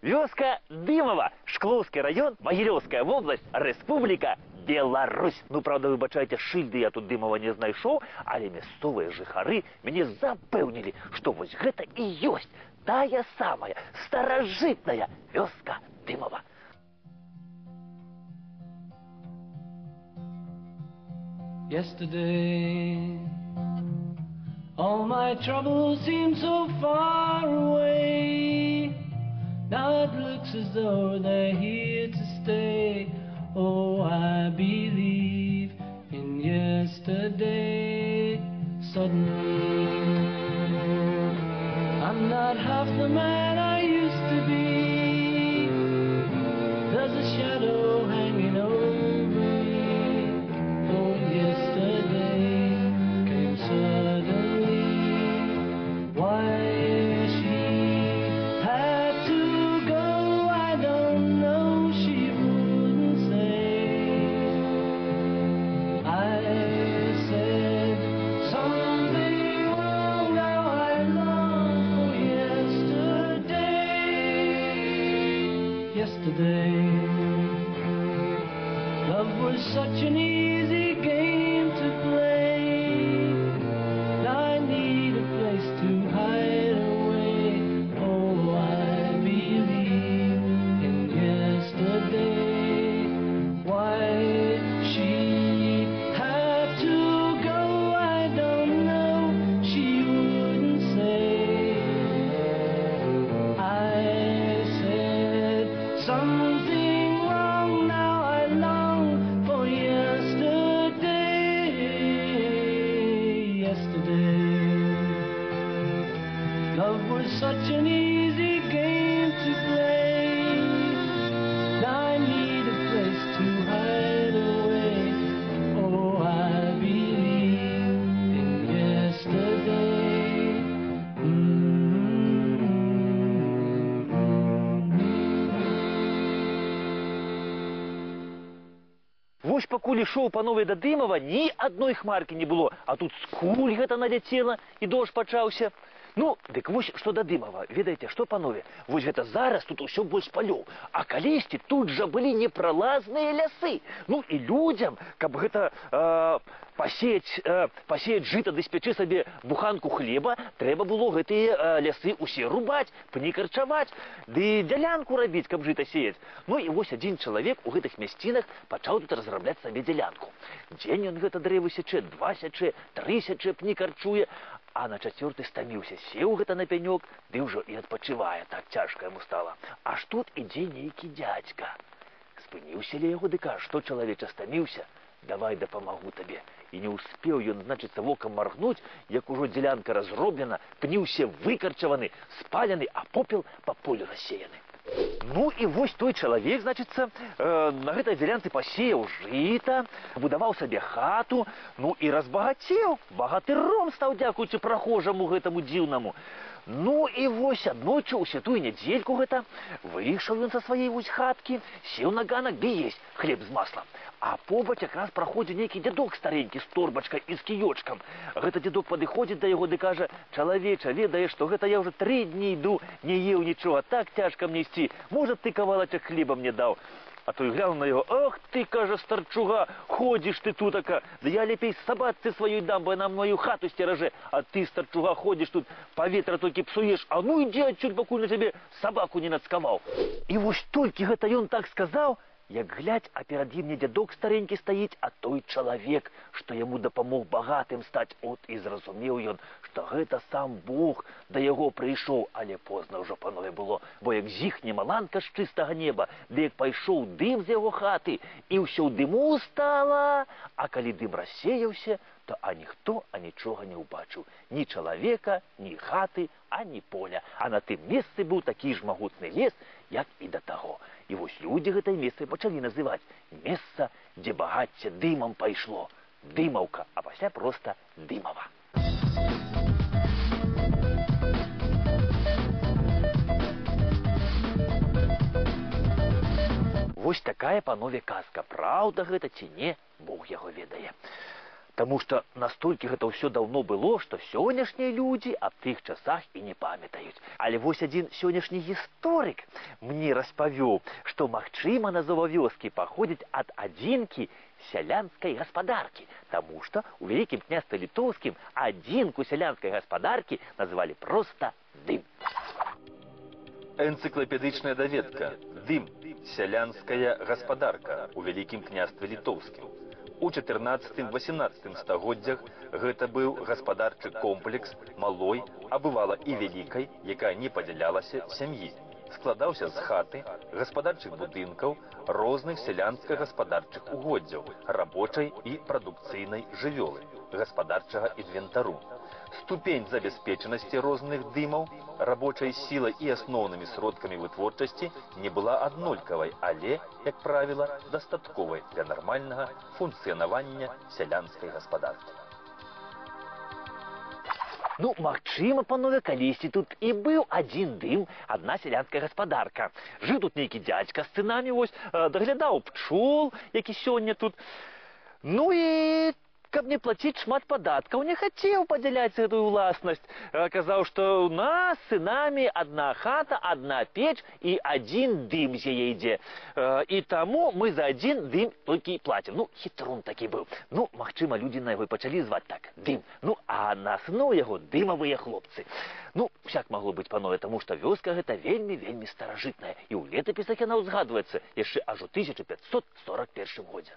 Вёска Дымова, Шкловский район, Могилевская область, Республика Беларусь. Ну, правда, выбачайте, шильды я тут Дымова не знайшоў, але мясцовыя жыхары мяне запэўнілі, што вось гэта і ёсць тая самая старажытная вёска Дымова. Yesterday, all my troubles seem so far away. Now it looks as though they're here to stay. Oh, I believe in yesterday. Suddenly, I'm not half the man I used to be. There's a shadow hanging over me. Oh, yesterday came suddenly. Why she had to go, I don't know, she wouldn't say. I said something wrong, now I long for yesterday. Yesterday, love was such an easy game to play. Now I need a place to hide away. Oh, I believe in yesterday. Why she had to go, I don't know, she wouldn't say. I said something wrong, now I long for yesterday. Yesterday, love was such an easy game to play. Now I need a place to hide away. Oh, I believe in yesterday. Вось пакуль ішоў панове да Дымова, ні адной хмаркі не было, а тут скуль гэта наляцела і дождж пачаўся. Ну, дык вось што да Дымова. Ведаеце, што, панове, вось гэта зараз тут усё больш палёў, а калісьці тут жа былі непралазныя лясы. Ну і людзям, каб гэта пасеяць жыта ды спячы сабе буханку хлеба, трэба было гэтыя лясы усе рубаць, пні карчаваць, ды дзялянку рабіць, каб жыта сеяць. Ну і вось адзін чалавек у гэтых мясцінах пачаў тут разрабляць сабе дзялянку. Дзень ён гэта дрэва сячэ, 2 сячэ, 3 сячэ, пні карчуе, а на 4-й стаміўся, сеў гэта на пянёк, ды ўжо і адпачывае, так цяжка яму стала. Аж тут ідзе нейкі дзядзька. Спыніўся ля яго ды кажа: што, чалавеча, стаміўся? Давай дапамагу табе. І не ўспеў ён, значыцца, вокам маргнуць, як ужо дзялянка разроблена, пні ўсе выкарчаваны, спалены, а попел па полю рассеяны. Ну і вось той чалавек, значыцца, на гэтай дзялянцы пасеяў жыта, будаваў сабе хату, ну і разбагацеў, багатыром стаў, дзякуючы прахожаму гэтаму дзіўнаму. Ну і вось аднойчы ў святую нядзельку гэта выйшаў ён са сваей вось хаткі, сеў на ганак ды есць хлеб з маслам. А побач якраз праходзіў нейкі дзядок старенькі з торбачкай і з кіёчкам. Гэта дзядок падыходзіць да яго ды кажа: чалавеча, ведаеш, што гэта я ўжо 3 дні іду, не еў нічога, так цяжка мне ісці, можа ты кавалачак хлеба мне даў? А той глянуў на яго: ах ты, кажа, старчуга, ходзіш ты тутака, да я лепей сабацы сваёй дам, бо яна маю хату сцеражэ, а ты, старчуга, ходзіш тут, паветра толькі псуеш, а ну ідзі адсюль, пакуль на цябе сабаку не нацкаваў. І вось толькі гэта ён так сказаў, як глядь, а перад ім не дзядок старенькі стаіць, а той чалавек, што яму дапамог багатым стаць. От і зразумеў ён, што гэта сам Бог да яго прыйшоў, але позна ўжо, панове, было, бо як зіхне маланка з чыстага неба, ды як пайшоў дым з яго хаты, і ўсё ў дыму стала, а калі дым рассеяўся, то а ніхто анічога не ўбачыў, ні чалавека, ні хаты, ані поля, а на тым месцы быў такі ж магутны лес, як і да таго. І вось людзі гэтае месца пачалі называць месца, дзе багацце дымам пайшло. Дымаўка, а пасля проста Дымава. Вось такая, панове, казка. Праўда гэта ці не, Бог яго ведае. Таму што настолькі гэта ўсё даўно было, што сённяшнія людзі аб тых часах і не памятаюць. Але вось адзін сённяшні гісторык мне распавёў, што магчыма назва вёскі паходзіць ад адзінкі сялянскай гаспадаркі, таму што у Вялікім княстве Літоўскім адзінку сялянскай гаспадаркі называлі проста дым. Энцыклапедычная даведка. Дым. Сялянская гаспадарка у Вялікім княстве Літоўскім. У 14-18 стагоддзях гэта быў гаспадарчы комплекс малой, а бывала і вялікай, якая не падзялялася сям'і. Складаўся з хаты, гаспадарчых будынкаў, розных сялянска-гаспадарчых угоддзяў, рабочай і прадукцыйнай жывёлы, гаспадарчага інвентару. Ступень забяспечанасці розных дымаў, рабочай сілай і асноўнымі сродкамі вытворчасці не была аднолькавай, але, як правіла, дастатковай для нармальнага функцыянавання сялянскай гаспадаркі. Ну, магчыма, панове, калісьці тут і быў адзін дым, адна сялянская гаспадарка. Жыў тут нейкі дзядзька з сынамі, вось, даглядаў пчол, які сёння тут. Ну і каб не плаціць шмат падаткаў, не хацеў падзяляць гэтую ўласнасць. Казаў, што у нас з сынамі адна хата, адна печ і адзін дым з яе ідзе. І таму мы за адзін дым толькі і плацім. Ну, хітрун такі быў. Ну, магчыма, людзі на яго і пачалі зваць так, дым. Ну, а на сыноў яго дымавыя хлопцы. Ну, всяк магло быць, панове, таму што вёска гэта вельмі-вельмі старажытная. І ў летапісах яна ўзгадваецца яшчэ аж у 1541 годзе.